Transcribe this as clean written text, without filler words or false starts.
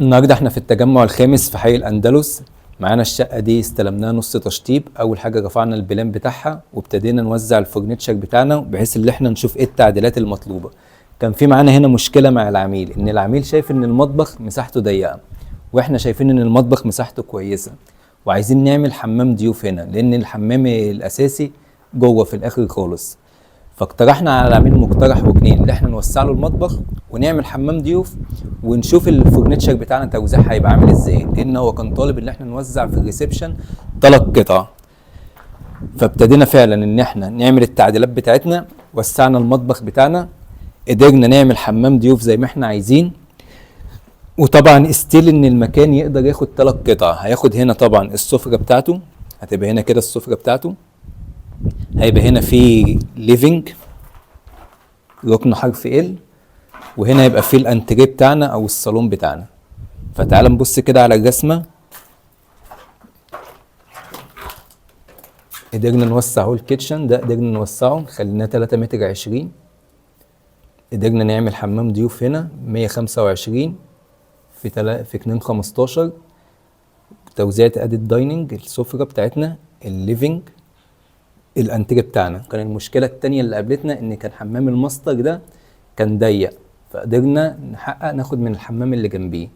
النهارده احنا في التجمع الخامس في حي الأندلس. معانا الشقة دي استلمناها نص تشطيب. أول حاجة رفعنا البلان بتاعها وابتدينا نوزع الفurniture بتاعنا بحيث ان احنا نشوف ايه التعديلات المطلوبة. كان في معانا هنا مشكلة مع العميل، ان العميل شايف ان المطبخ مساحته ضيقة واحنا شايفين ان المطبخ مساحته كويسة، وعايزين نعمل حمام ضيوف هنا لان الحمام الأساسي جوه في الآخر خالص. فاقترحنا على العميل مقترح وجنين ان احنا نوسع له المطبخ ونعمل حمام ضيوف، ونشوف الفurniture بتاعنا توزيعها هيبقى عامل ازاي، لان هو كان طالب ان احنا نوزع في الريسبشن 3 قطع. فابتدينا فعلا ان احنا نعمل التعديلات بتاعتنا، وسعنا المطبخ بتاعنا، قدرنا نعمل حمام ضيوف زي ما احنا عايزين. وطبعا استيل ان المكان يقدر ياخد 3 قطع. هياخد هنا طبعا السفرة بتاعته، هتبقى هنا كده السفرة بتاعته، هيبقى هنا في ليفينج ركن حرف ال، وهنا هيبقى فيه الانتريه بتاعنا او الصالون بتاعنا. فتعال نبص كده على الرسمه. قدرنا نوسع اهو الكيتشن ده، قدرنا نوسعه خليناه 3 متر 20. قدرنا نعمل حمام ضيوف هنا 125 في 2 15. توزيعة ادي الدايننج، السفرة بتاعتنا، الليفينج، الانتريه بتاعنا. كان المشكله التانية اللي قابلتنا ان كان حمام الماستر ده كان ضيق، فقدرنا نحقق ناخد من الحمام اللي جنبيه.